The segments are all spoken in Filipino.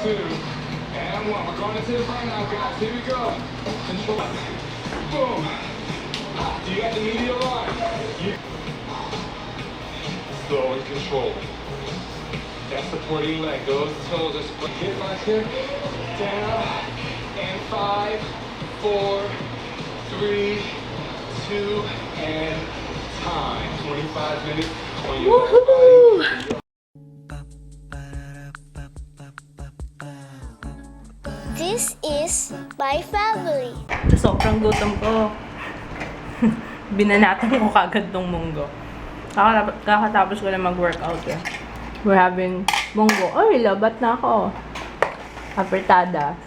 2, and 1. We're going into the front now, guys. Here we go. Control. Boom. Do you got the medial line? Slow and control. That supporting leg. Those toes are split. Get my hip down. And 5, 4, 3, 2, and time. 25 minutes on your body. This is my family. Sa sobrang gutom ko, binanatan ko kagad tong munggo. Kakatapos ko na mag-workout eh. We're having munggo. Ay, labat na ako. Apertada.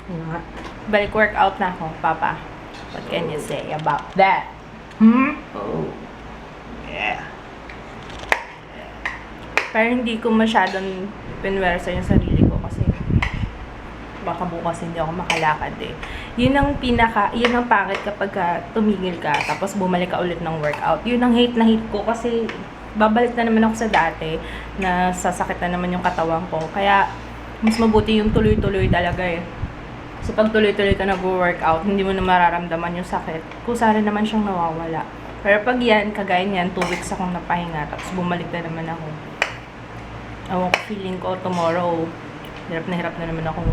Ano nga? Balik workout na ako, Papa. What can you say about that? Oh. Yeah. Pero hindi ko masyadong pinwersa yung sarili ko kasi baka bukas hindi ako makalakad eh. Yun ang pangit kapag tumigil ka tapos bumalik ka ulit ng workout. Yun ang hate na hate ko kasi babalik na naman ako sa dati na sasakit na naman yung katawan ko. Kaya mas mabuti yung tuloy-tuloy talaga eh. So pag tuloy-tuloy ka nag-workout, hindi mo na mararamdaman yung sakit. Kusa rin naman siyang nawawala. Pero pag yan, kagaya niyan, 2 weeks akong napahinga tapos bumalik na naman ako. Feeling ko tomorrow, hirap na naman akong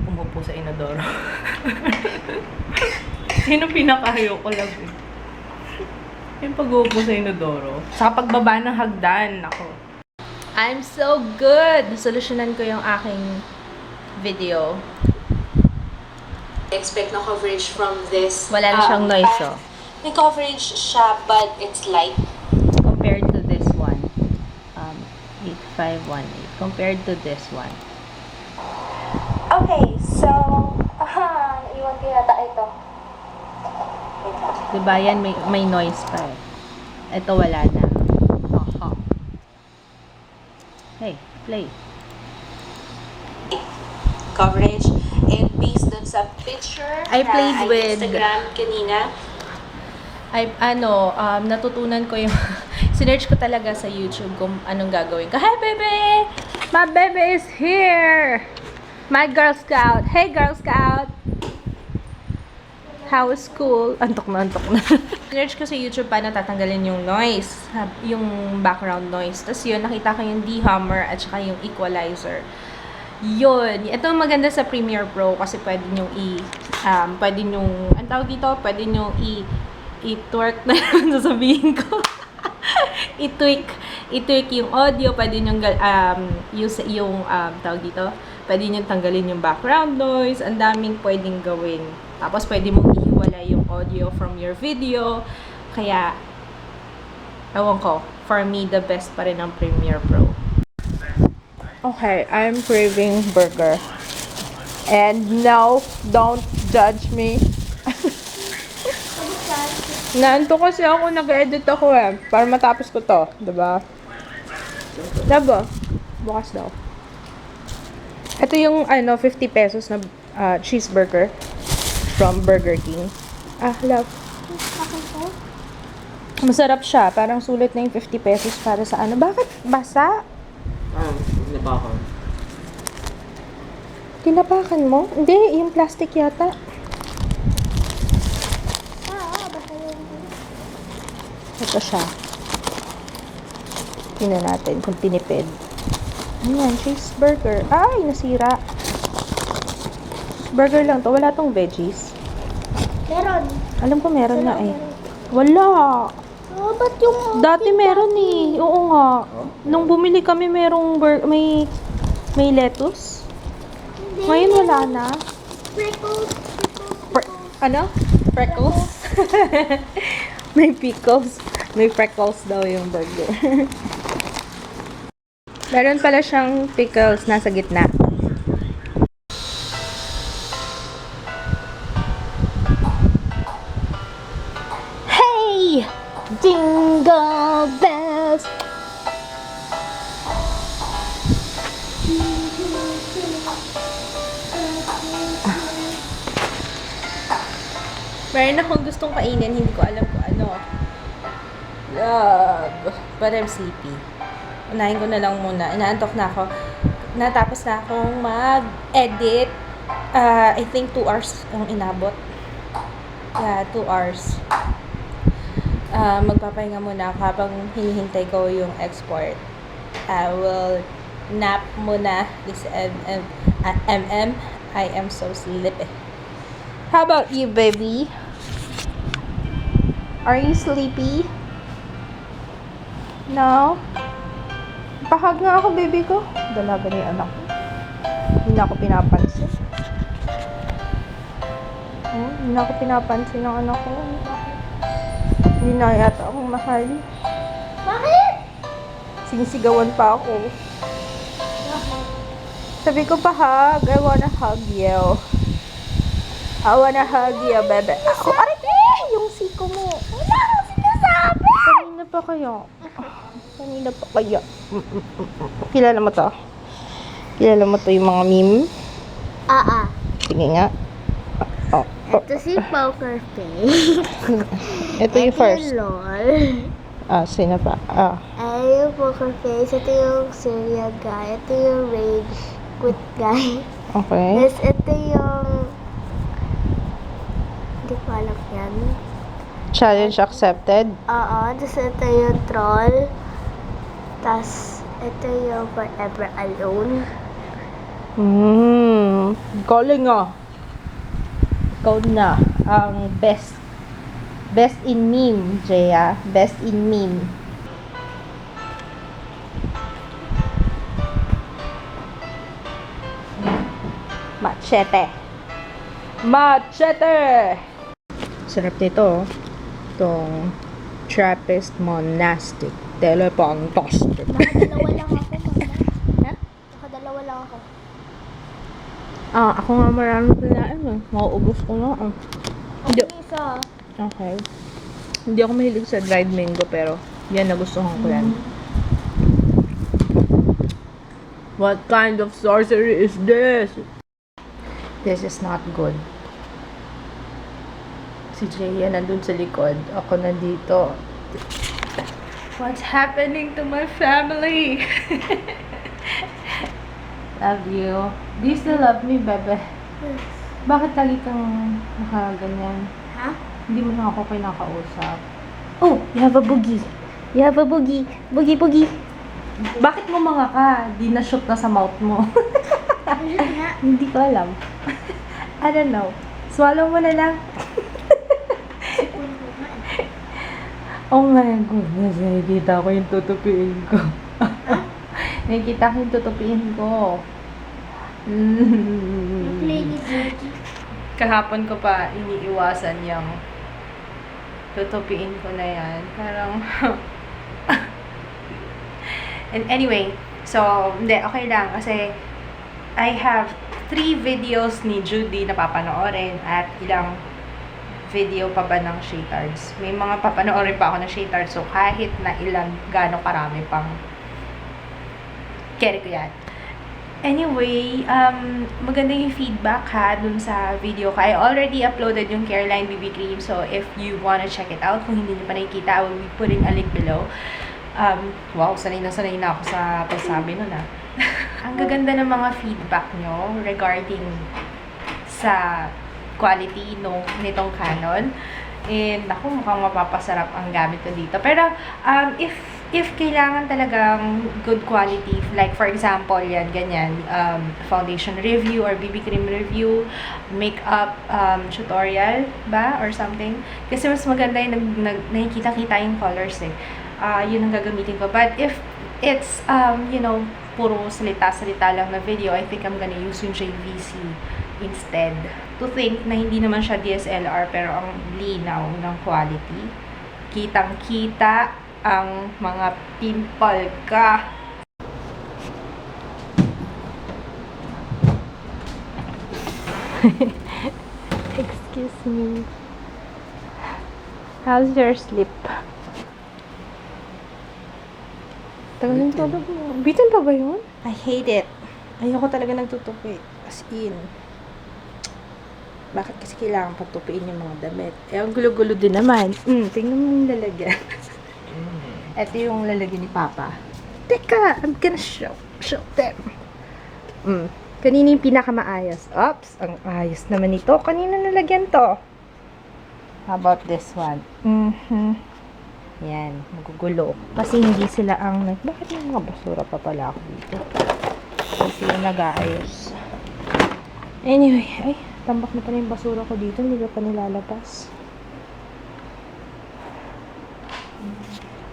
umupo sa inodoro. Sino pinakahayo ko lang eh. Yung pag-uupo sa inodoro. Sa pagbaba ng hagdan, ako. I'm so good! Nasolusyonan ko yung aking video. Expect no coverage from this. Wala na siyang noise, oh. May coverage siya, but it's light. Compared to this one. 8518. Compared to this one. Okay, so, iwan ko yata ito. Diba yan, may noise pa eh. Ito wala na. Hey, play. Coverage. And based dun sa picture I played na with- Instagram kanina. Natutunan ko yung sinearch ko talaga sa YouTube kung anong gagawin ko. Hi, baby! My baby is here! My Girl Scout! Hey, Girl Scout! How is school? Antok na. Sinearch ko sa YouTube paano tatanggalin yung noise, yung background noise. Tapos yun, nakita ko yung dehammer at saka yung equalizer. Yun. Ito maganda sa Premiere Pro kasi pwede nyo ang tawag dito, pwede nyo i-twerk na sasabihin ko. i-tweak yung audio, pwede nyo use yung tawag dito, pwede nyo tanggalin yung background noise, ang daming pwedeng gawin. Tapos pwede mong ihiwalay yung audio from your video. Kaya, ewan ko, for me, the best pa rin ang Premiere Pro. Okay, I'm craving burger. And no, don't judge me. Naanto kasi ako, nag-edit ako eh. Para matapos ko to, diba? Diba? Bukas daw. Ito yung 50 pesos na cheeseburger from Burger King. Love. Masarap siya. Parang sulit na yung 50 pesos para sa ano. Bakit basa? Tinapakan. Tinapakan mo? Hindi, yung plastic yata. Ito siya. Tingnan natin kung tinipid. Ayan, cheeseburger. Ay, nasira. Burger lang to. Wala tong veggies. Meron. Alam ko meron na eh. Wala. Ba't yung... Dati meron eh. Oo nga. Nung bumili kami merong may lettuce. Ngayon wala na. Prickles. Ano? Freckles? May pickles. May freckles daw yung burger. Meron pala siyang pickles nasa gitna. Hey! Jingle bells! Meron akong gustong kainin, hindi ko alam kung ano. Love. But I'm sleepy. Unahin ko na lang muna. Inaantok na ako. Natapos na akong mag-edit. I think 2 hours ang inabot. Yeah, 2 hours. Magpapahinga muna ako habang hinihintay ko yung export. I will nap muna this MM. I am so sleepy. How about you, baby? Are you sleepy? No? Pahag nga ako, baby ko. Dalaga na yung anak ko. Hindi na ako pinapansin. Hindi na ako pinapansin ng anak ko. Hindi na yata akong mahal. Bakit? Sinisigawan pa ako. Sabi ko, pahag. I wanna hug you. I wanna hug you, baby. Ako, aray, yung siko mo. Wala akong sinasabi! Kanina pa kaya? Kanina pa kaya? Kilala mo to? Kilala mo to yung mga meme? Sige nga. Oh. Ito si Poker Face. Ito yung first. LOL. Sino pa? Ay, yung Poker Face. Ito yung Syria guy. Ito yung Rage Quit guy. Okay. Yes, ito yung... Hindi ko alam yan. Challenge accepted. Oo, tapos ito yung Troll. Tapos, ito yung Forever Alone. Galing ah. Ikaw na ang best. Best in meme, Jaya. Best in meme. Machete. Machete! Sarap nito, oh. Itong Trappist Monastic Telepantastic. Nakadalawa lang ako, mama. Ha? Nakadalawa lang ako. Ako nga maraming pinain eh. Mauubos ko na. Hindi. Ang isa. Okay. Hindi ako mahilig sa dried mango pero yan nagustuhan ko yan. What kind of sorcery is this? This is not good. Si Jaya nandun sa likod. Ako nandito. What's happening to my family? Love you. Do you still love me, bebe? Bakit lagi kang nakaganyan? Ha? Hindi mo na ako kinakausap. Oh, you have a boogie. You have a boogie. Boogie, boogie. Bakit mo mga ka? Di na-shoot na sa mouth mo. Hindi ko alam. I don't know. Swallow mo na lang. Oh my goodness, nakikita ko yung tutupiin ko. Nakikita ko yung tutupiin ko. Play ni Georgie. Kahapon ko pa iniiwasan yung tutupiin ko na yan. Parang... And anyway, so, hindi, okay lang. Kasi, I have 3 videos ni Judy na papanoorin at ilang video pa ba ng Shaytards. May mga papanoorin pa ako ng Shaytards. So, kahit na ilang, gaano karami pang carry ko yan. Anyway, maganda yung feedback ha dun sa video ko. I already uploaded yung Careline BB Cream. So, if you wanna check it out, kung hindi nyo pa nakikita, I will be putting a link below. Wow, sanay na ako sa pagsabi nun ah. Ang gaganda ng mga feedback nyo regarding sa quality nitong Canon. And ako, mukhang mapapasarap ang gamit ko dito. Pero, if kailangan talagang good quality, like for example, yan, ganyan, foundation review or BB cream review, makeup tutorial ba? Or something. Kasi mas maganda yung nakikita-kita yung colors eh. Yun ang gagamitin ko. But if it's, puro salita-salita lang na video, I think I'm gonna use yung JVC instead. To think na hindi naman siya DSLR pero ang linaw ng quality. Kitang-kita ang mga pimple ka. Excuse me. How's your sleep? Tagal ng tulog mo. Bitin pa ba yun? I hate it. Ayoko talaga nagtutupi. As in. Bakit kasi kailangan patupiin yung mga damit? Eh, ang gulo-gulo din naman. Tingnan mo yung lalagyan. Ito yung lalagyan ni Papa. Teka, I'm gonna show them. Kanina yung pinakamaayos. Oops, ang ayos naman ito. Kanina nalagyan to. How about this one? Yan, magugulo. Kasi hindi sila ang bakit may mga basura pa pala ako dito? Kasi yung nag-aayos. Anyway, ay, tambak na pala yung basura ko dito. Hindi pa nilalabas.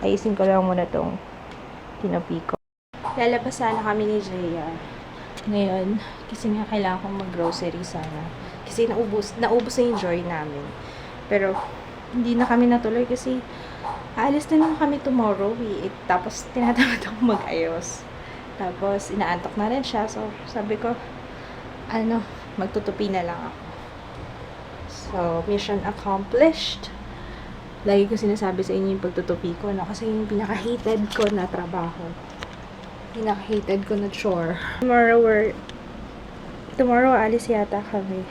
Ayusin ko lang muna tong tinapi ko. Lalabas sana kami ni Jaya. Ngayon, kasi nga kailangan kong mag-grocery sana. Kasi naubos na yung joy namin. Pero, hindi na kami natuloy kasi aalis na naman kami tomorrow. Tapos, tinatamad akong mag-ayos. Tapos, inaantok na rin siya. So, sabi ko, magtutupi na lang ako. So, mission accomplished. Lagi ko sinasabi sa inyo yung pagtutupi ko, no? Kasi yung pinaka-hated ko na trabaho. Pinaka-hated ko na chore. Tomorrow, alis yata kami.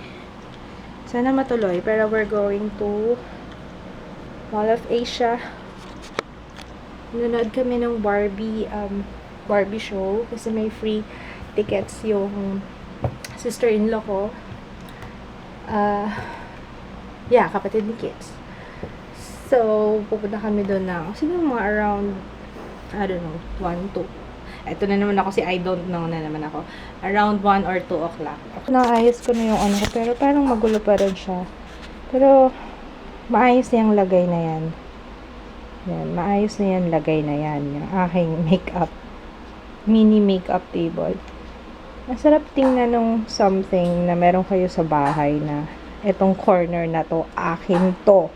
Sana matuloy, pero we're going to Mall of Asia. Nanonood kami ng Barbie show kasi may free tickets yung sister-in-law ko. Kapatid ni Kids. So, pupunta kami doon na siguro mga around, I don't know, 1, 2. Ito na naman ako, I don't know na naman ako. Around 1 or 2 o'clock. Naayos ko na yung ko, pero parang magulo pa rin siya. Pero, maayos na yung lagay na yan. Yan, maayos na yan lagay na yan. Yung aking makeup. Mini makeup table. Masarap tingnan nung something na meron kayo sa bahay na etong corner na to, akin to.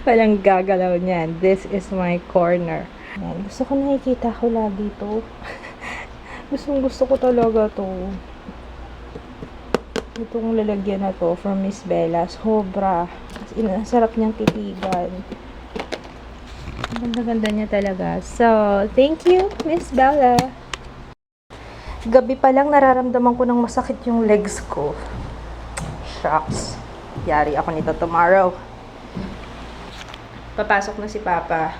Walang gagalaw niyan. This is my corner. Yan. Gusto ko nakikita ko lagi to. Gusto ko talaga to. Itong lalagyan na to from Miss Bella. Sobra. Ang sarap niyang titigan. Ganda-ganda niya talaga. So, thank you, Miss Bella. Gabi pa lang nararamdaman ko ng masakit yung legs ko. Shucks. Yari ako nito tomorrow. Papasok na si Papa.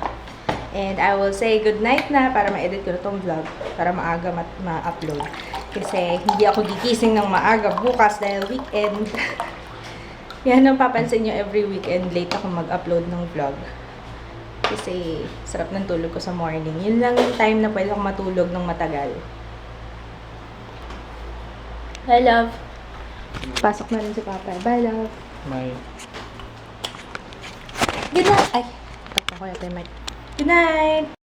And I will say good night na para ma-edit ko na tong vlog. Para maaga ma-upload. Kasi hindi ako gigising ng maaga bukas dahil weekend. Yan ang papansin nyo, every weekend late ako mag-upload ng vlog. Kasi sarap ng tulog ko sa morning. Yun lang yung time na pwede akong matulog ng matagal. Hi, love. Pasok na rin si Papa. Bye, love. Bye. Good night. Ay, tapos ko yata yung mic. Good night.